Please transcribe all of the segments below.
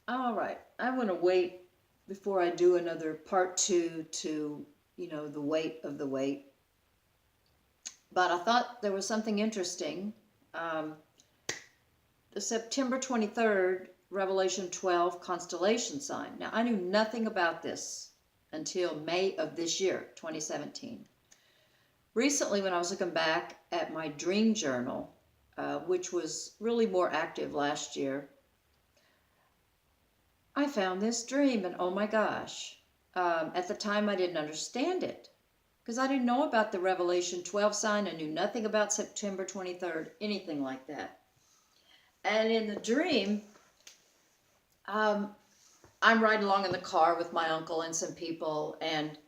All right. I want to wait before I do another part two to, the weight of the weight. But I thought there was something interesting. Um, the September 23rd, Revelation 12 constellation sign. Now, I knew nothing about this until May of this year, 2017. Recently, when I was looking back at my dream journal, which was really more active last year, I found this dream, and oh my gosh. At the time, I didn't understand it because I didn't know about the Revelation 12 sign. I knew nothing about September 23rd, anything like that. And in the dream, um, I'm riding along in the car with my uncle and some people, and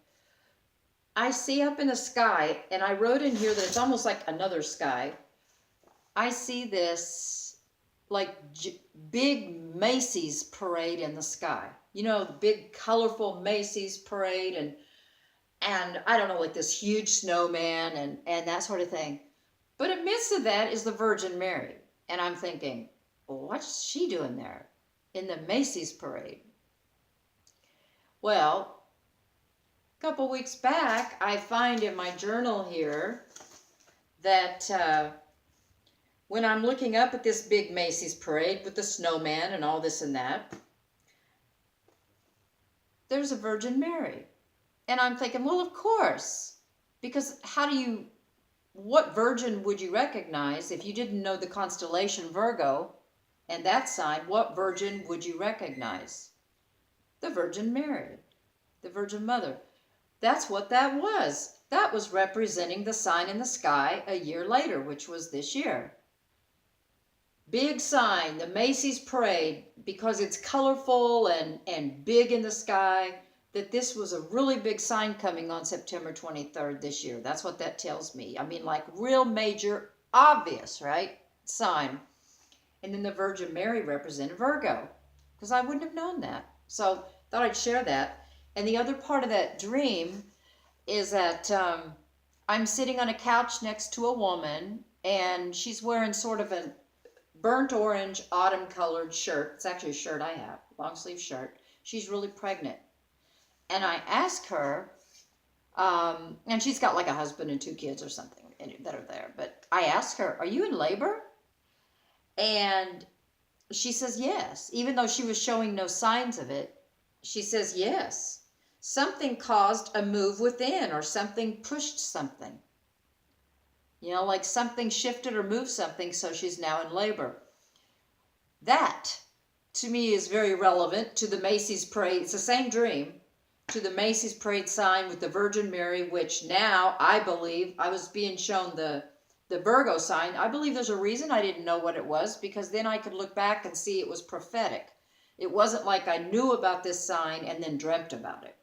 I see up in the sky, and I wrote in here that it's almost like another sky. I see this like big Macy's parade in the sky. You know, big colorful Macy's parade, and I don't know, like this huge snowman and that sort of thing. But amidst of that is the Virgin Mary. And I'm thinking, well, what's she doing there in the Macy's parade? Well, a couple weeks back, I find in my journal here that when I'm looking up at this big Macy's parade with the snowman and all this and that, there's a Virgin Mary. And I'm thinking, well, of course, because what virgin would you recognize if you didn't know the constellation Virgo and that sign? What virgin would you recognize? The Virgin Mary, the Virgin Mother. That's what that was. That was representing the sign in the sky a year later, which was this year. Big sign, the Macy's parade, because it's colorful and big in the sky, that this was a really big sign coming on September 23rd this year. That's what that tells me. I mean, like real major, obvious, right? Sign. And then the Virgin Mary represented Virgo, because I wouldn't have known that. So thought I'd share that. And the other part of that dream is that I'm sitting on a couch next to a woman, and she's wearing sort of a burnt orange autumn colored shirt. It's actually a shirt I have, long sleeve shirt. She's really pregnant. And I ask her, and she's got like a husband and two kids or something that are there. But I ask her, are you in labor? And she says yes. Even though she was showing no signs of it, she says yes. Something caused a move within, or something pushed something. You know, like something shifted or moved something, so she's now in labor. That, to me, is very relevant to the Macy's parade. It's the same dream, to the Macy's parade sign with the Virgin Mary, which now I believe, I was being shown the Virgo sign. I believe there's a reason I didn't know what it was, because then I could look back and see it was prophetic. It wasn't like I knew about this sign and then dreamt about it.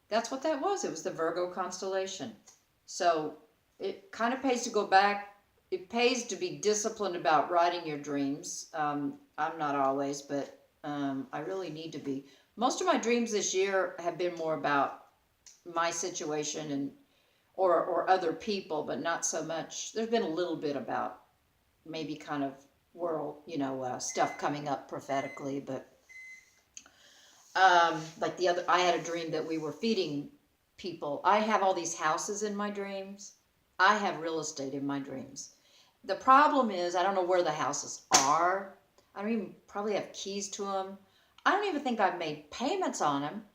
That's what that was. It was the Virgo constellation. So it kind of pays to go back. It pays to be disciplined about writing your dreams. I'm not always, but I really need to be. Most of my dreams this year have been more about my situation and or other people, but not so much. There's been a little bit about maybe kind of world, stuff coming up prophetically, but like I had a dream that we were feeding people. I have all these houses in my dreams. I have real estate in my dreams. The problem is I don't know where the houses are. I don't even probably have keys to them. I don't even think I've made payments on them.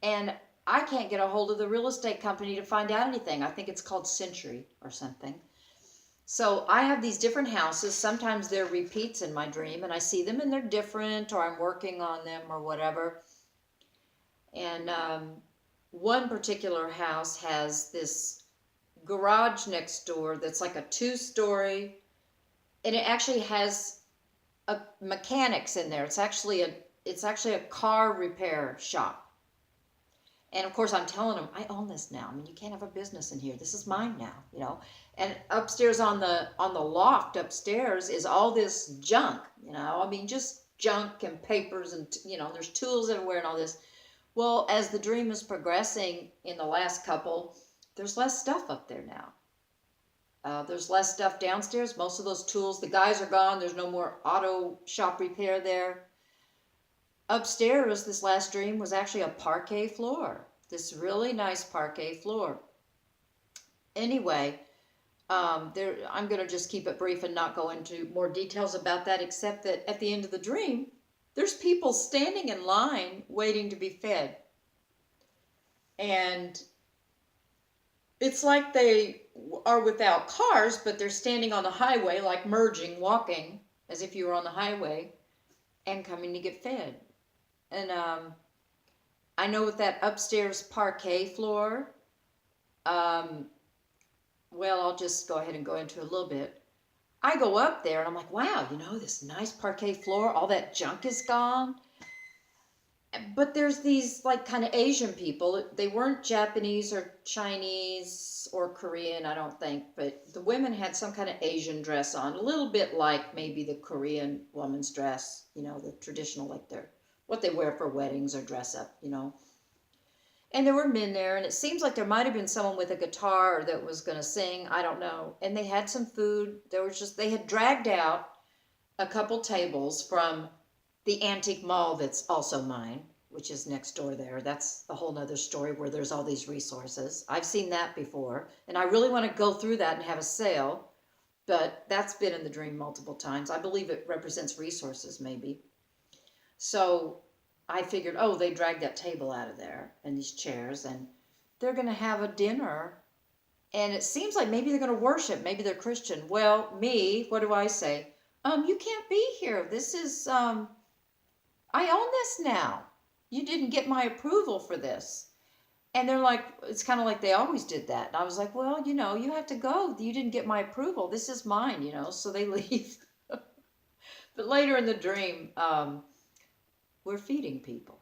And I can't get a hold of the real estate company to find out anything. I think it's called Century or something. So I have these different houses. Sometimes they're repeats in my dream, and I see them and they're different, or I'm working on them or whatever. And one particular house has this garage next door that's like a 2-story, and it actually has a mechanics in there. It's actually a car repair shop. And of course I'm telling them, I own this now. I mean, you can't have a business in here. This is mine now, And upstairs on the loft upstairs is all this junk, I mean, just junk and papers and, there's tools everywhere and all this. Well, as the dream is progressing in the last couple, there's less stuff up there now. There's less stuff downstairs. Most of those tools, the guys are gone. There's no more auto shop repair there. upstairs, this last dream was actually a parquet floor. This really nice parquet floor. Anyway, I'm going to just keep it brief and not go into more details about that, except that at the end of the dream, there's people standing in line waiting to be fed. And it's like they are without cars, but they're standing on the highway, like merging, walking, as if you were on the highway, and coming to get fed. And I know with that upstairs parquet floor, well, I'll just go ahead and go into a little bit. I go up there and I'm like, wow, this nice parquet floor, all that junk is gone. But there's these like kind of Asian people. They weren't Japanese or Chinese or Korean, I don't think, but the women had some kind of Asian dress on, a little bit like maybe the Korean woman's dress, the traditional, like what they wear for weddings or dress up, And there were men there, and it seems like there might have been someone with a guitar that was going to sing. I don't know. And they had some food. They had dragged out a couple tables from the antique mall that's also mine, which is next door there. That's a whole nother story where there's all these resources. I've seen that before, and I really want to go through that and have a sale, but that's been in the dream multiple times. I believe it represents resources, maybe. So I figured, oh, they dragged that table out of there and these chairs, and they're going to have a dinner. And it seems like maybe they're going to worship. Maybe they're Christian. Well, what do I say? You can't be here. This is, I own this now. You didn't get my approval for this. And they're like, it's kind of like they always did that. And I was like, well, you have to go. You didn't get my approval. This is mine, So they leave. But later in the dream, we're feeding people.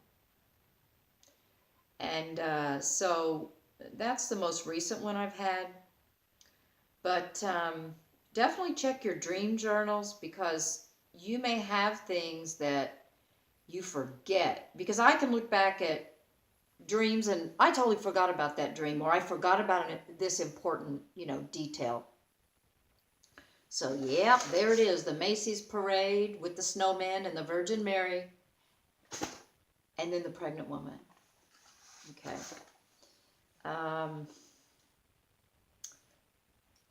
And so that's the most recent one I've had. But definitely check your dream journals, because you may have things that you forget. Because I can look back at dreams and I totally forgot about that dream, or I forgot about this important, detail. So yeah, there it is, the Macy's parade with the snowman and the Virgin Mary. And then the pregnant woman. Okay.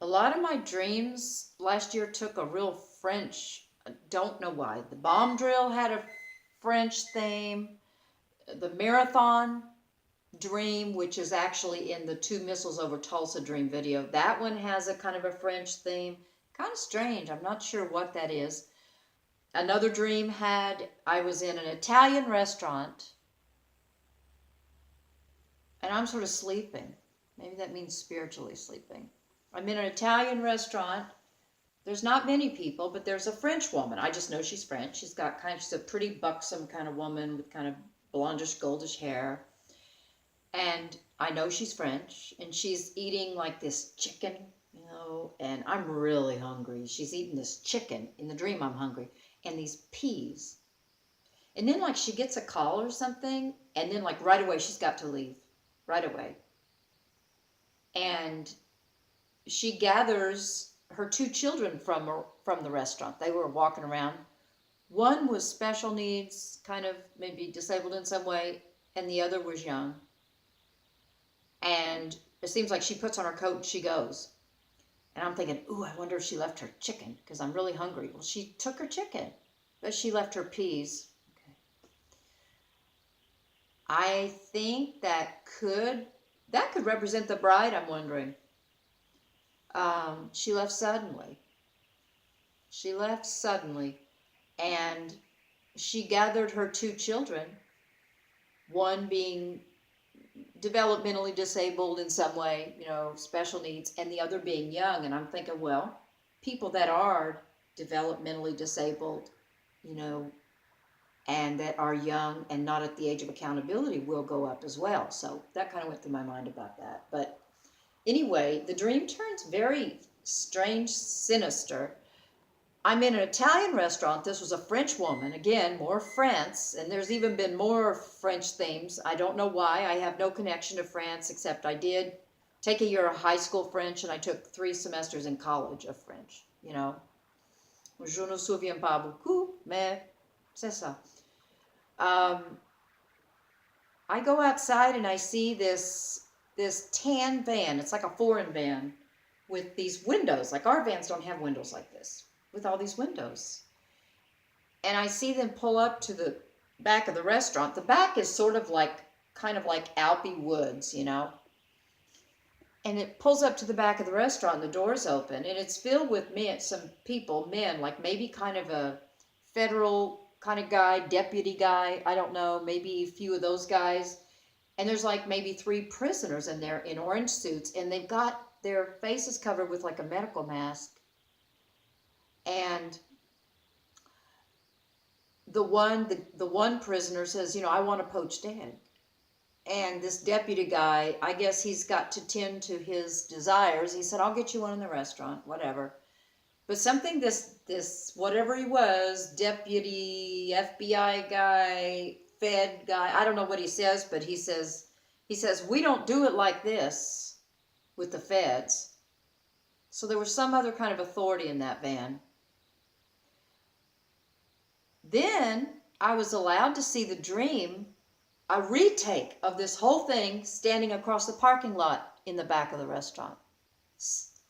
A lot of my dreams last year took a real French, I don't know why. The bomb drill had a French theme. The marathon dream, which is actually in the 2 missiles over Tulsa dream video, that one has a kind of a French theme. Kind of strange. I'm not sure what that is. Another dream I was in an Italian restaurant, and I'm sort of sleeping. Maybe that means spiritually sleeping. I'm in an Italian restaurant. There's not many people, but there's a French woman. I just know she's French. She's a pretty buxom kind of woman with kind of blondish, goldish hair. And I know she's French, and she's eating like this chicken, and I'm really hungry. She's eating this chicken. In the dream, I'm hungry. And these peas. And then like she gets a call or something, and then like right away she's got to leave. Right away. And she gathers her 2 children from the restaurant. They were walking around. One was special needs, kind of maybe disabled in some way, and the other was young. And it seems like she puts on her coat and she goes. And I'm thinking, ooh, I wonder if she left her chicken, because I'm really hungry. Well, she took her chicken, but she left her peas. Okay. I think that could represent the bride, I'm wondering. She left suddenly. And she gathered her 2 children, one being developmentally disabled in some way, special needs, and the other being young. And I'm thinking, well, people that are developmentally disabled, and that are young and not at the age of accountability will go up as well. So that kind of went through my mind about that. But anyway, the dream turns very strange, sinister. I'm in an Italian restaurant. This was a French woman. Again, more France. And there's even been more French themes. I don't know why. I have no connection to France, except I did take a year of high school French, and I took 3 semesters in college of French. Je ne me souviens pas beaucoup, mais c'est ça. Um, I go outside and I see this tan van. It's like a foreign van with these windows. Like our vans don't have windows like this, with all these windows. And I see them pull up to the back of the restaurant. The back is sort of like, kind of like Alpy Woods, you know. And it pulls up to the back of the restaurant, and the door's open, and it's filled with men, some people, men, like maybe kind of a federal kind of guy, deputy guy, I don't know, maybe a few of those guys. And there's like maybe 3 prisoners in there in orange suits, and they've got their faces covered with like a medical mask. And the one prisoner says, you know, I want a poached egg. And this deputy guy, I guess he's got to tend to his desires. He said, I'll get you one in the restaurant, whatever. But something this whatever he was, deputy, FBI guy, Fed guy, I don't know what he says, but he says, we don't do it like this with the feds. So there was some other kind of authority in that van. Then I was allowed to see the dream, a retake of this whole thing standing across the parking lot in the back of the restaurant.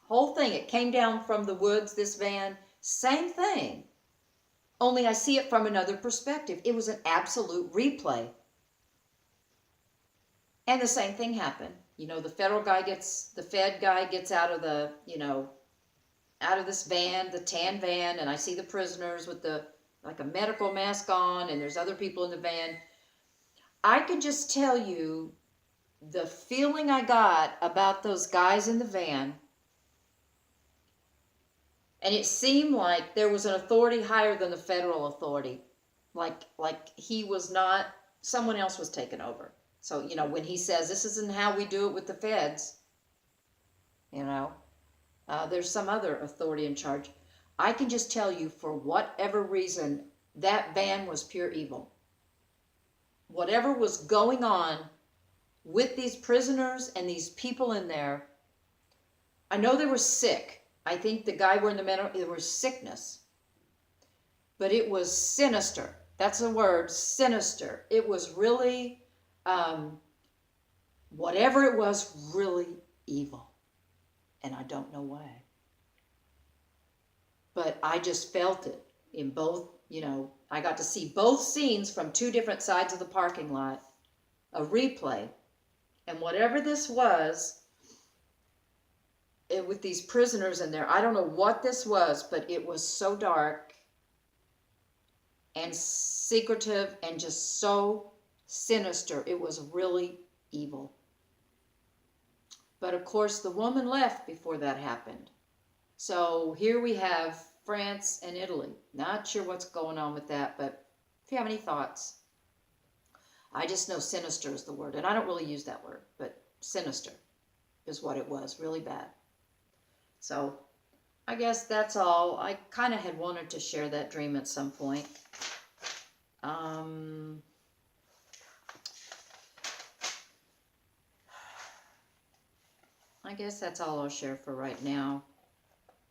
Whole thing, it came down from the woods, this van, same thing. Only I see it from another perspective. It was an absolute replay. And the same thing happened. You know, the Fed guy gets out of the, you know, out of this van, the tan van, and I see the prisoners with the, like a medical mask on, and there's other people in the van. I could just tell you the feeling I got about those guys in the van. And it seemed like there was an authority higher than the federal authority. Like he was not, someone else was taking over. So, you know, when he says, this isn't how we do it with the feds, you know, there's some other authority in charge. I can just tell you, for whatever reason, that van was pure evil. Whatever was going on with these prisoners and these people in there, I know they were sick. I think the guy were in the mental, there was sickness. But it was sinister. That's the word, sinister. It was really, whatever it was, really evil. And I don't know why. But I just felt it in both, you know, I got to see both scenes from 2 different sides of the parking lot, a replay. And whatever this was, with these prisoners in there, I don't know what this was, but it was so dark and secretive and just so sinister. It was really evil. But of course, the woman left before that happened. So here we have France and Italy. Not sure what's going on with that, but if you have any thoughts. I just know sinister is the word, and I don't really use that word, but sinister is what it was, really bad. So I guess that's all. I kind of had wanted to share that dream at some point. I guess that's all I'll share for right now.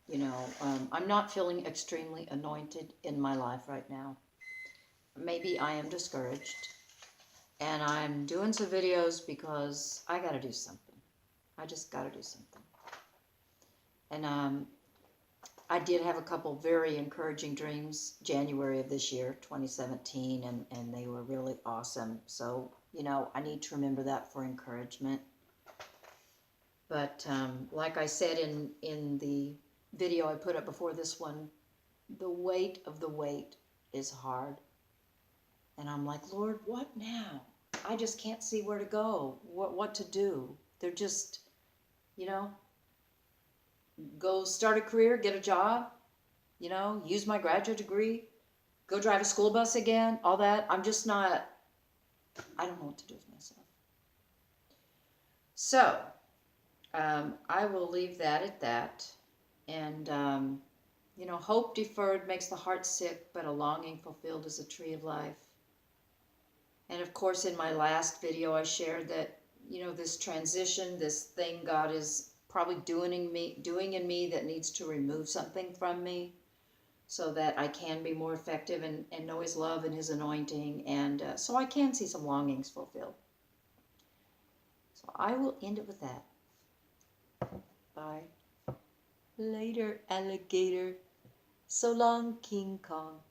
You know, I'm not feeling extremely anointed in my life right now. Maybe I am discouraged. And I'm doing some videos because I got to do something. I just got to do something. And I did have a couple very encouraging dreams January of this year, 2017, and they were really awesome. So, you know, I need to remember that for encouragement. But like I said in the video I put up before this one, the weight of the weight is hard. And I'm like, Lord, what now? I just can't see where to go, what to do. They're just, you know, go start a career, get a job, you know, use my graduate degree, go drive a school bus again, all that. I'm just not, I don't know what to do with myself. So, I will leave that at that. And, you know, hope deferred makes the heart sick, but a longing fulfilled is a tree of life. And of course, in my last video, I shared that, you know, this transition, this thing God is probably doing in me that needs to remove something from me. so that I can be more effective and know His love and His anointing, and so I can see some longings fulfilled. So I will end it with that. Bye. Later, alligator. So long, King Kong.